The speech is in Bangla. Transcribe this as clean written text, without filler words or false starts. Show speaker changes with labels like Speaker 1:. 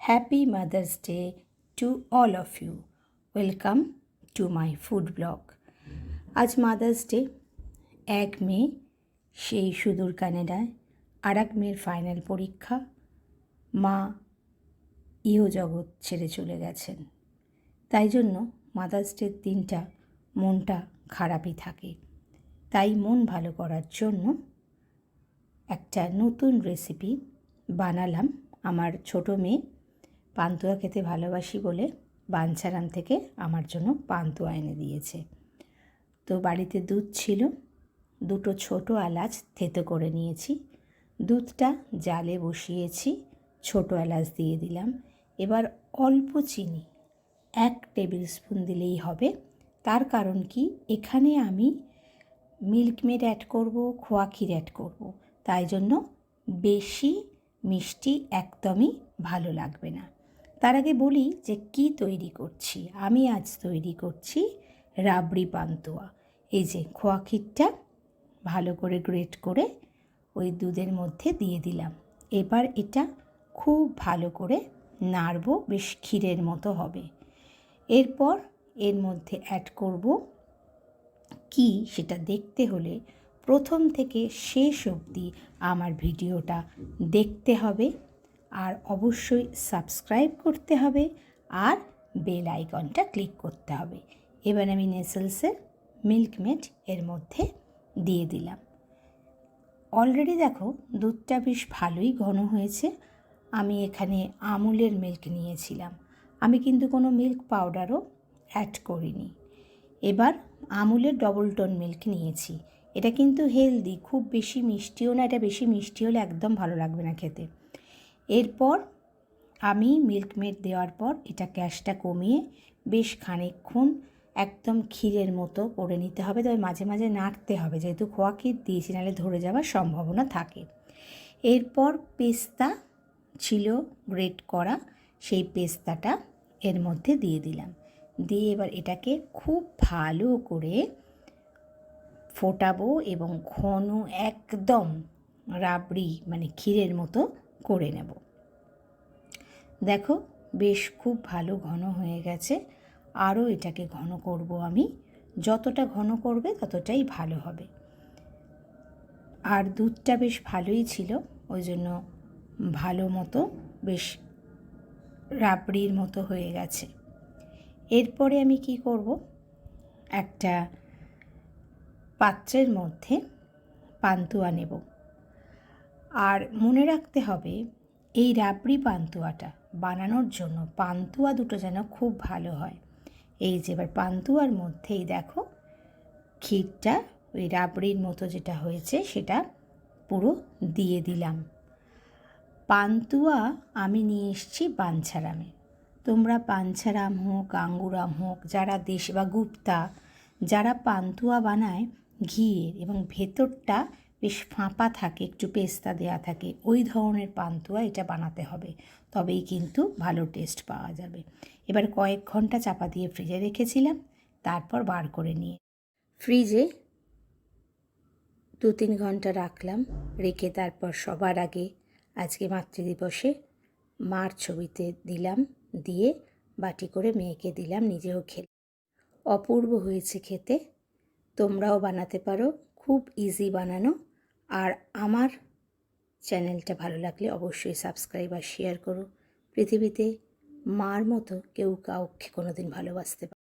Speaker 1: Happy Mother's Day to all of you. Welcome to my food blog. আজ মাদার্স ডে। 1 মে সেই সুদূর কানাডায় আর এক মেয়ের ফাইনাল পরীক্ষা। মা ইহজগৎ ছেড়ে চলে গেছেন। তাই জন্য মাদার্স ডের দিনটা মনটা খারাপই থাকে। তাই মন ভালো করার জন্য একটা নতুন রেসিপি বানালাম। আমার ছোটো মেয়ে পান্তুয়া খেতে ভালোবাসি বলে বাঞ্ছারাম থেকে আমার জন্য পান্তুয়া এনে দিয়েছে। তো বাড়িতে দুধ ছিল, 2টো ছোটো এলাচ থেতো করে নিয়েছি। দুধটা জালে বসিয়েছি, ছোটো এলাচ দিয়ে দিলাম। এবার অল্প চিনি 1 টেবিল স্পুন দিলেই হবে। তার কারণ কি, এখানে আমি মিল্কমেড অ্যাড করব, খোয়া ক্ষীর অ্যাড করব। তাই জন্য বেশি মিষ্টি একদমই ভালো লাগবে না। তার আগে বলি যে কি তৈরি করছি। আমি আজ তৈরি করছি রাবড়ি পান্তুয়া। এই যে খোয়া ক্ষীরটা ভালো করে গ্রেট করে ওই দুধের মধ্যে দিয়ে দিলাম। এবার এটা খুব ভালো করে নাড়বো, বেশ ক্ষীরের মতো হবে। এরপর এর মধ্যে অ্যাড করব কি, সেটা দেখতে হলে প্রথম থেকে শেষ অবধি আমার ভিডিওটা দেখতে হবে, আর অবশ্যই সাবস্ক্রাইব করতে হবে আর বেল আইকনটা ক্লিক করতে হবে। এবার আমি নেসলসের মিল্কমেড এর মধ্যে দিয়ে দিলাম। অলরেডি দেখো দুধটা বেশ ভালোই ঘন হয়েছে। আমি এখানে আমুলের মিল্ক নিয়েছিলাম, আমি কিন্তু কোনো মিল্ক পাউডারও অ্যাড করিনি। এবার আমুলের ডবল টোন মিল্ক নিয়েছি। এটা কিন্তু হেলদি, খুব বেশি মিষ্টিও না। এটা বেশি মিষ্টি হলে একদম ভালো লাগবে না খেতে। এরপর আমি মিল্কমেড দেওয়ার পর এটা গ্যাসটা কমিয়ে বেশ খানিকক্ষণ একদম ক্ষীরের মতো করে নিতে হবে। তবে মাঝে মাঝে নাড়তে হবে, যেহেতু খোয়া ক্ষীর দিয়েছি, নাহলে ধরে যাওয়ার সম্ভাবনা থাকে। এরপর পেস্তা ছিল গ্রেট করা, সেই পেস্তাটা এর মধ্যে দিয়ে দিলাম। দিয়ে এবার এটাকে খুব ভালো করে ফোটাবো এবং ঘন একদম রাবড়ি মানে ক্ষীরের মতো করে নেব। দেখো বেশ খুব ভালো ঘন হয়ে গেছে। আরও এটাকে ঘন করব আমি। যতটা ঘন করবে ততটাই ভালো হবে। আর দুধটা বেশ ভালোই ছিল, ওই জন্য ভালো মতো বেশ রাবড়ির মতো হয়ে গেছে। এরপরে আমি কি করব, একটা পাত্রের মধ্যে পান্তুয়া নেব। আর মনে রাখতে হবে এই রাবড়ি পান্তুয়াটা বানানোর জন্য পান্তুয়া দুটো যেন খুব ভালো হয়। এই যে এবার পান্তুয়ার মধ্যেই দেখো ক্ষীরটা ওই রাবড়ির মতো যেটা হয়েছে সেটা পুরো দিয়ে দিলাম। পান্তুয়া আমি নিয়ে এসেছি বাঞ্ছারামে। তোমরা বাঞ্ছারাম হোক, গাঙ্গুরাম হোক, যারা দেশ বা গুপ্তা, যারা পান্তুয়া বানায় ঘিয়ের এবং ভেতরটা বেশ ফাঁপা থাকে, একটু পেস্তা দেওয়া থাকে, ওই ধরনের পান্তুয়া এটা বানাতে হবে, তবেই কিন্তু ভালো টেস্ট পাওয়া যাবে। এবার কয়েক ঘন্টা চাপা দিয়ে ফ্রিজে রেখেছিলাম, তারপর বার করে নিয়ে ফ্রিজে 2-3 ঘন্টা রাখলাম। রেখে তারপর সবার আগে আজকে মাতৃদিবসে মার ছবিতে দিলাম, দিয়ে বাটি করে মেয়েকে দিলাম, নিজেও খেলাম। অপূর্ব হয়েছে খেতে। তোমরাও বানাতে পারো, খুব ইজি বানানো। আর আমার চ্যানেলটা ভালো লাগলে অবশ্যই সাবস্ক্রাইব আর শেয়ার করো। পৃথিবীতে মার মতো কেউ কাউকে কোনো দিন ভালোবাসতে পারে।